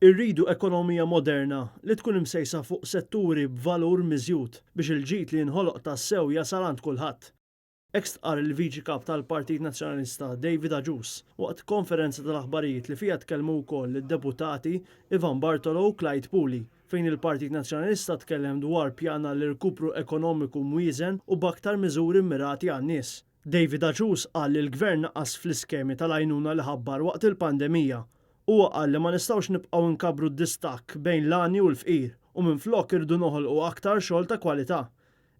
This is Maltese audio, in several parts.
Irridu ekonomija moderna li tkun imsejsa fuq setturi b'valur miżjud biex il-ġid li jinħoloq tas-sew jasal għand kulħadd. Hekk stqarr il-Viċi Kap tal-Partit Nazzjonalista David Agius waqt konferenza tal-aħbarijiet li fiha tkellmu wkoll id-deputati Ivan Bartolo u Clyde Puli fejn il-Partit Nazzjonalista tkellem dwar pjana l-irkupru ekonomiku mwiesen u b'aktar miżuri mmirati għan-nies. David Agius qal li l-Gvern naqqas fl-iskemi tal-għajnuna li ħabbar waqt il-pandemija. Huwa qal li ma nistgħux nibqgħu nkabru d-distakk bejn l-għani u l-fqir u minflok irdu noħolqu aktar xogħol ta' kwalità.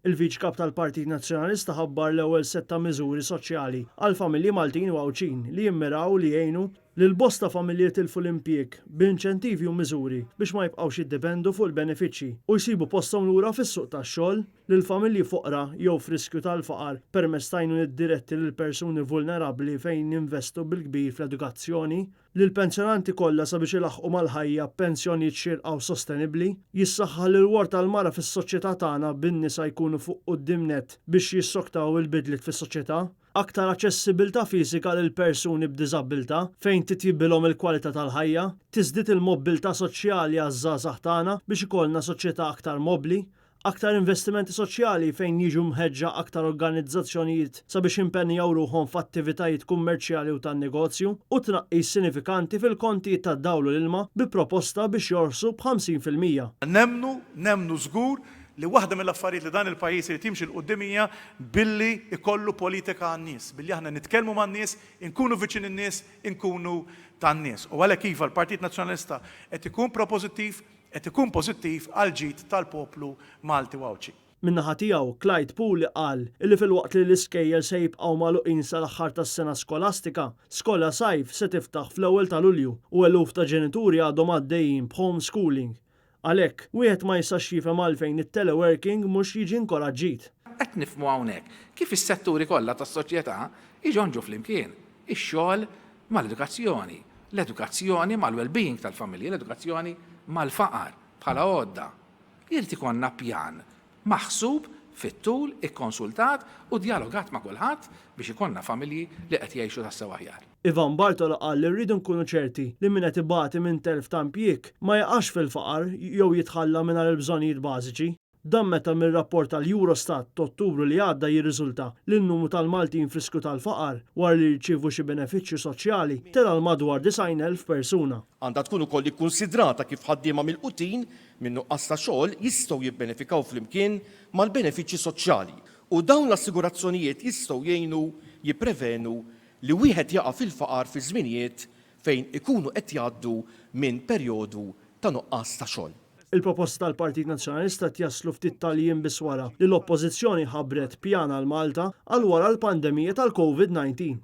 Il-Viċi Kap tal-Partit Nazzjonalista ħabbar l-ewwel setta miżuri soċjali għal familji Maltin u Għawċin li jimmiraw li jgħinu lil bosta familji tilfu l-impjieg b'inċentivi u miżuri biex ma jibqgħux jiddependu fuq il-benefiċċji u jsibu posthom lura fis-suq tax-xogħol lil familji foqra jew f'riskju tal-faqar permezz ta' għajnuniet diretti lil persuni vulnerabbli fejn jinvestu bil-kbir fl-edukazzjoni, lil pensjonanti kollha sabiex ilaħqu mal-ħajja pensjonijiet xierqa u sostenibbli, jissaħħa lil wor tal-mara fis-soċjetà tagħna bin-nisa jkunu fuq quddiem-nett biex jissoktaw il-bidliet fis-soċjetà, aktar aċċessibilità fiżika lil persuni b'diżabilità fejn titjibbilhom il-kwalità tal-ħajja, tiżdied il-mobilità soċjali għaż-żgħażagħ tagħna biex ikollna soċjetà aktar mobbli, aktar investimenti soċjali fejn jiġu mħeġġa aktar organizzazzjonijiet sabiex impenjaw ruħhom f'attivitajiet kummerċjali u tan-negozju u tnaqqis sinifikanti fil-kontijiet tad-dawl u l-ilma bi proposta biex jorsu b'50%. Nemnu żgur li waħda mill-affarijiet li dan il-pajjiż irid jimxi l-quddimija billi ikollu politika għan-nies, billi aħna nitkellmu man-nies, inkunu viċin in-nies, inkunu tan-nies. U għalhekk iva l-Partit Nazzjonalista qed ikun propożittiv, qed ikun pożittiv għal ġid tal-poplu Malti u Għawċi. Min-naħa tiegħu Clyde Puli qal li filwaqt li l-iskejjel se jibqgħu magħluqin sal-aħħar tas-sena skolastika, skola sajf se tiftaħ fl-ewwel ta' Lulju u eluf ta' ġenituri għadhom għaddejjin b'homeschooling. Għalhekk, wieħed ma jistax jifhem għalfejn it-teleworking mhux jiġi inkoraġġit. Qed nifhmu hawnhekk kif is-setturi kollha tas-soċjetà jiġonġu flimkien. Ix-xogħol mal-edukazzjoni, l-edukazzjoni mal-well-being tal-familja, l-edukazzjoni mal-faqar bħala għodda. Irid ikollna pjan maħsub fit-tul, ikkonsultat u dialogat ma' kulħadd biex ikollna familji li qed jgħixu tas-sew aħjar. Ivan Bartolo qal li rridu nkunu ċerti li min qed ibati minn telf ta' impjieg ma jaqax fil-faqar jew jitħalla mingħajr il-bżonnijiet bażiċi. Dan meta mir-rapport tal-Eurostat t'Ottubru li għadda jirriżulta li n-numru tal-Maltin f'riskju tal-faqar wara li jirċievu xi benefiċċju soċjali tela l-madwar 90,000 persuna. Għandha tkun ukoll ikkunsidrata kif ħaddiema mill-qutin minn nuqqas ta' xogħol jistgħu jibbenefikaw flimkien mal-benefiċċji soċjali u dawn l-assigurazzjonijiet jistgħu jgħinu jipprevenu li wieħed jaqa' fil-faqar fi żminijiet fejn ikunu qed jgħaddu minn perjodu ta' nuqqas ta' xogħol. Il-proposta tal-Partit Nazzjonalista jaslu ftit tal-jiem biss wara li l-Oppożizzjoni ħabbret pjana l Malta għal wara l-pandemija tal-COVID-19.